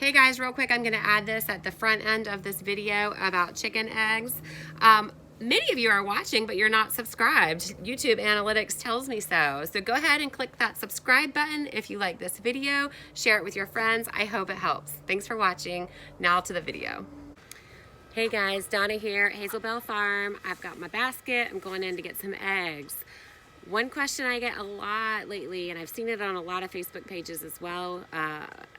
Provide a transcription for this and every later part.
Hey guys, real quick, I'm going to add this at the front end of this video about chicken eggs. Many of you are watching, but you're not subscribed. YouTube analytics tells me so. So go ahead and click that subscribe button if you like this video. Share it with your friends. I hope it helps. Thanks for watching. Now to the video. Hey guys, Donna here at Hazel Belle Farm. I've got my basket. I'm going in to get some eggs. One question I get a lot lately, and I've seen it on a lot of Facebook pages as well,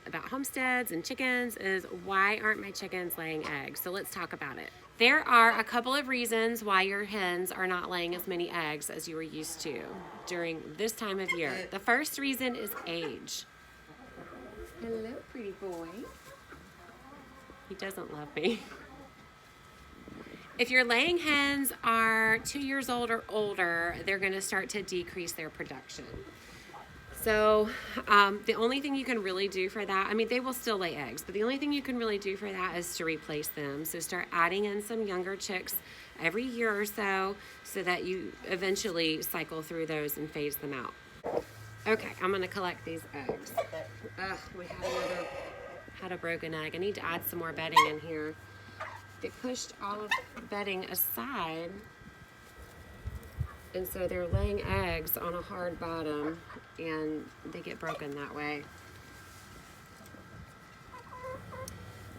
about homesteads and chickens, is why aren't my chickens laying eggs? So let's talk about it. There are a couple of reasons why your hens are not laying as many eggs as you were used to during this time of year. The first reason is age. Hello, pretty boy. He doesn't love me. If your laying hens are 2 years old or older, they're going to start to decrease their production. So the only thing you can really do for that, I mean, they will still lay eggs, but the only thing you can really do for that is to replace them. So start adding in some younger chicks every year or so that you eventually cycle through those and phase them out. Okay, I'm going to collect these eggs. Ugh, we had a broken egg. I need to add some more bedding in here. They pushed all of the bedding aside, and so they're laying eggs on a hard bottom, and they get broken that way.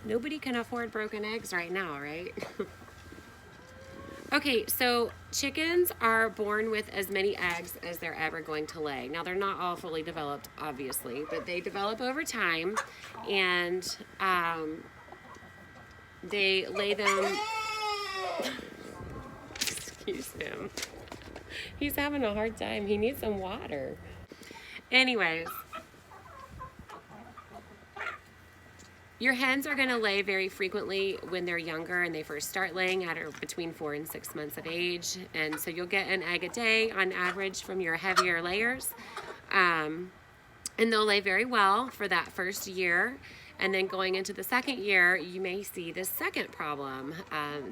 Nobody can afford broken eggs right now, right? Okay, so chickens are born with as many eggs as they're ever going to lay. Now, they're not all fully developed, obviously, but they develop over time, and they lay them. Excuse him. He's having a hard time. He needs some water. Anyways, your hens are going to lay very frequently when they're younger and they first start laying at between 4 and 6 months of age. And so you'll get an egg a day on average from your heavier layers. And they'll lay very well for that first year. And then going into the second year, you may see this second problem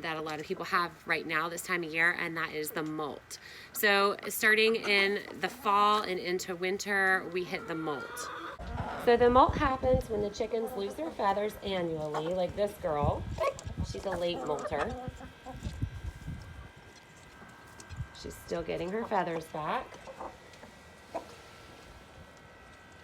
that a lot of people have right now this time of year, and that is the molt. So starting in the fall and into winter, we hit the molt. So the molt happens when the chickens lose their feathers annually, like this girl. She's a late molter. She's still getting her feathers back.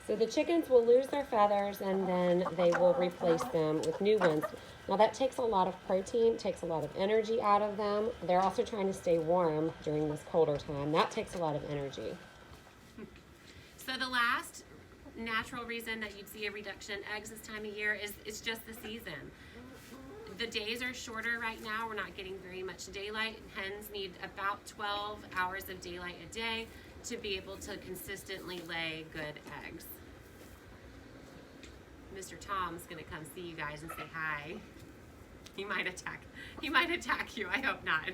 So the chickens will lose their feathers and then they will replace them with new ones. Now that takes a lot of protein, takes a lot of energy out of them. They're also trying to stay warm during this colder time. That takes a lot of energy. So the last natural reason that you'd see a reduction in eggs this time of year is it's just the season. The days are shorter right now. We're not getting very much daylight. Hens need about 12 hours of daylight a day to be able to consistently lay good eggs. Mr. Tom's gonna come see you guys and say hi. He might attack you, I hope not.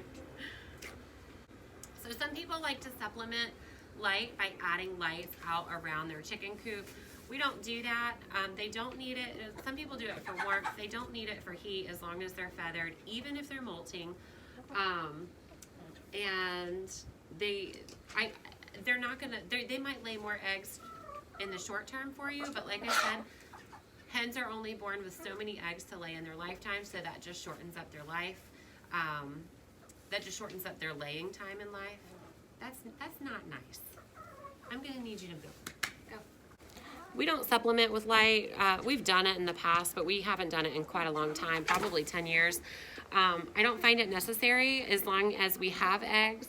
So some people like to supplement light by adding lights out around their chicken coop. We don't do that. They don't need it. Some people do it for warmth. They don't need it for heat as long as they're feathered, even if they're molting. And they're not gonna, they might lay more eggs in the short term for you, but like I said, hens are only born with so many eggs to lay in their lifetime, so that just shortens up their life. That just shortens up their laying time in life. That's not nice. I'm gonna need you to go. We don't supplement with light. We've done it in the past, but we haven't done it in quite a long time, probably 10 years. I don't find it necessary as long as we have eggs.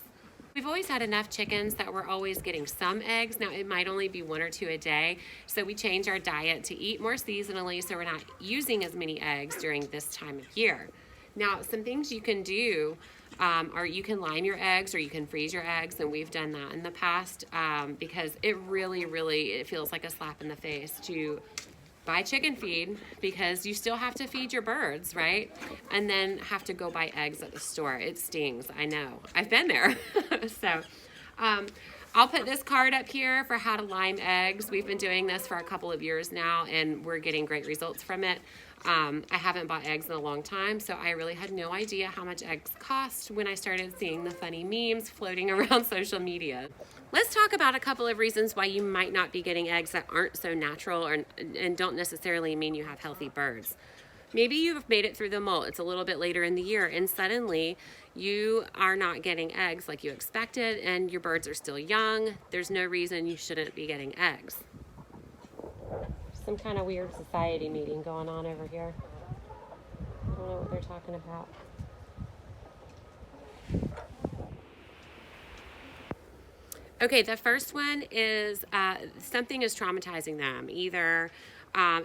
We've always had enough chickens that we're always getting some eggs. Now, it might only be 1 or 2 a day, so we change our diet to eat more seasonally so we're not using as many eggs during this time of year. Now, some things you can do are you can lime your eggs or you can freeze your eggs, and we've done that in the past because it really feels like a slap in the face to buy chicken feed because you still have to feed your birds, right? And then have to go buy eggs at the store. It stings, I know. I've been there. So I'll put this card up here for how to lime eggs. We've been doing this for a couple of years now, and we're getting great results from it. I haven't bought eggs in a long time, so I really had no idea how much eggs cost when I started seeing the funny memes floating around social media. let's talk about a couple of reasons why you might not be getting eggs that aren't so natural and don't necessarily mean you have healthy birds. Maybe you've made it through the molt. It's a little bit later in the year, and suddenly you are not getting eggs like you expected, and your birds are still young. There's no reason you shouldn't be getting eggs. Some kind of weird society meeting going on over here. I don't know what they're talking about. Okay, the first one is something is traumatizing them. Either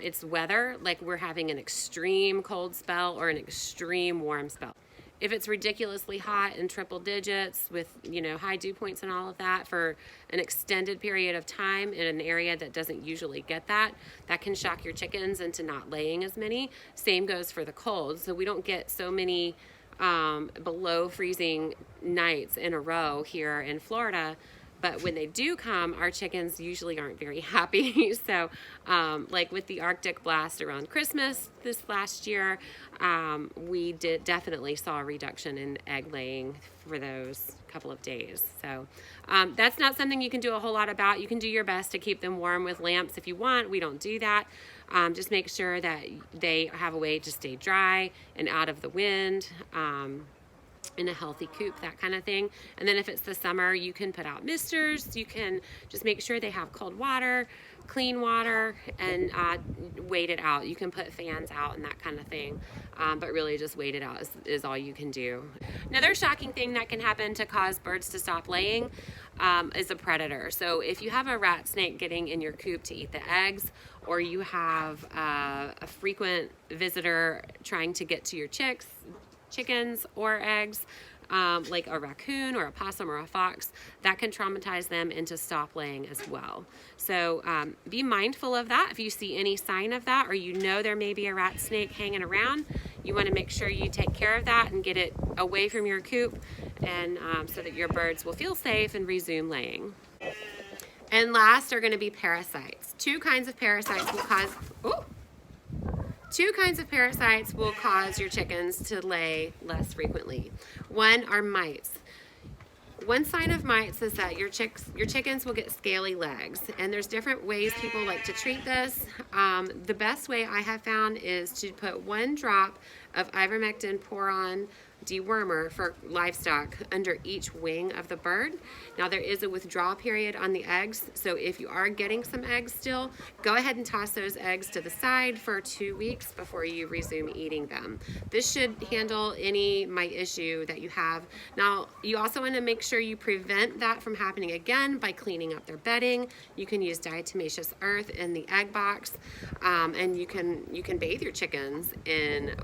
it's weather, like we're having an extreme cold spell or an extreme warm spell. If it's ridiculously hot in triple digits with, you know, high dew points and all of that for an extended period of time in an area that doesn't usually get that, that can shock your chickens into not laying as many. Same goes for the cold. So we don't get so many below freezing nights in a row here in Florida. But when they do come, our chickens usually aren't very happy. So like with the Arctic blast around Christmas this last year, we definitely saw a reduction in egg laying for those couple of days. So that's not something you can do a whole lot about. You can do your best to keep them warm with lamps if you want. We don't do that. Just make sure that they have a way to stay dry and out of the wind. In a healthy coop, that kind of thing. And then if it's the summer, you can put out misters. You can just make sure they have cold water, clean water, and wait it out. You can put fans out and that kind of thing, but really just wait it out is all you can do. Another shocking thing that can happen to cause birds to stop laying is a predator. So if you have a rat snake getting in your coop to eat the eggs, or you have a frequent visitor trying to get to your chickens or eggs, like a raccoon or a possum or a fox, that can traumatize them into stop laying as well. So be mindful of that. If you see any sign of that, or you know there may be a rat snake hanging around, you want to make sure you take care of that and get it away from your coop, and so that your birds will feel safe and resume laying. And last are going to be parasites. Two kinds of parasites will cause your chickens to lay less frequently. One are mites. One sign of mites is that your chickens will get scaly legs, and there's different ways people like to treat this. The best way I have found is to put 1 drop of ivermectin pour-on dewormer for livestock under each wing of the bird. Now there is a withdrawal period on the eggs, so if you are getting some eggs still, go ahead and toss those eggs to the side for 2 weeks before you resume eating them. This should handle any mite issue that you have. Now you also want to make sure you prevent that from happening again by cleaning up their bedding. You can use diatomaceous earth in the egg box, and you can bathe your chickens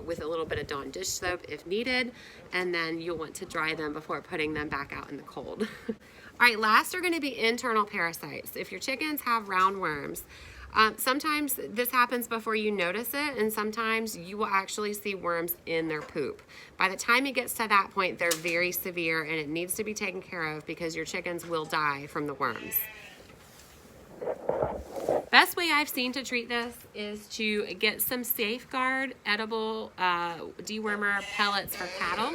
with a little bit of Dawn dish soap if needed, and then you'll want to dry them before putting them back out in the cold. All right, last are going to be internal parasites. If your chickens have roundworms, sometimes this happens before you notice it, and sometimes you will actually see worms in their poop. By the time it gets to that point, they're very severe, and it needs to be taken care of because your chickens will die from the worms. Best way I've seen to treat this is to get some Safeguard edible dewormer pellets for cattle.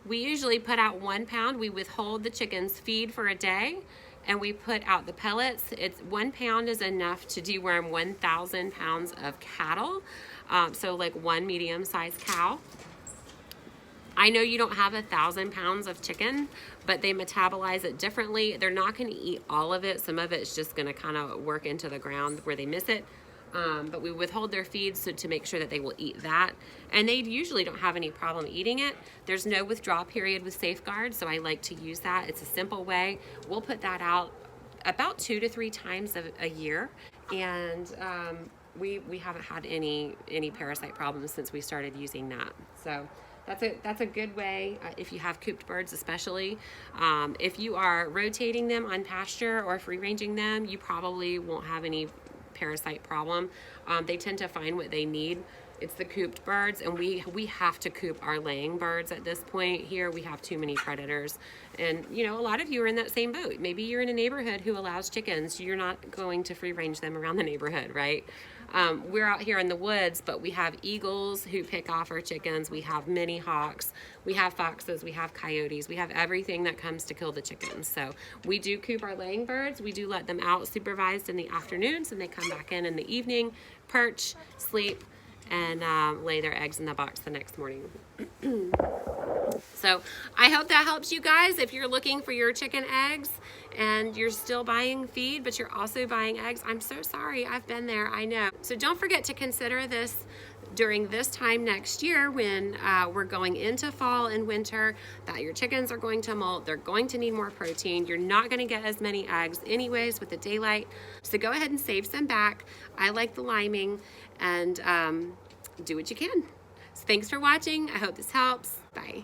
We usually put out 1 pound. We withhold the chicken's feed for a day, and we put out the pellets. 1 pound is enough to deworm 1,000 pounds of cattle, so like 1 medium-sized cow. I know you don't have 1,000 pounds of chicken, but they metabolize it differently. They're not going to eat all of it. Some of it's just going to kind of work into the ground where they miss it. But we withhold their feeds to make sure that they will eat that. And they usually don't have any problem eating it. There's no withdrawal period with Safeguard, so I like to use that. It's a simple way. We'll put that out about 2 to 3 times a year. And we haven't had any parasite problems since we started using that. So that's a good way if you have cooped birds, especially. If you are rotating them on pasture or free ranging them, you probably won't have any parasite problem. They tend to find what they need It's the cooped birds, and we have to coop our laying birds at this point here. We have too many predators. And you know, a lot of you are in that same boat. Maybe you're in a neighborhood who allows chickens. You're not going to free range them around the neighborhood, right? We're out here in the woods, but we have eagles who pick off our chickens. We have mini hawks. We have foxes. We have coyotes. We have everything that comes to kill the chickens. So we do coop our laying birds. We do let them out supervised in the afternoons, and they come back in the evening, perch, sleep, and lay their eggs in the box the next morning. So I hope that helps you guys. If you're looking for your chicken eggs and you're still buying feed, but you're also buying eggs, I'm so sorry. I've been there, I know. So don't forget to consider this during this time next year when we're going into fall and winter, that your chickens are going to molt. They're going to need more protein. You're not going to get as many eggs anyways with the daylight. So go ahead and save some back. I like the liming, and do what you can. So thanks for watching. I hope this helps. Bye.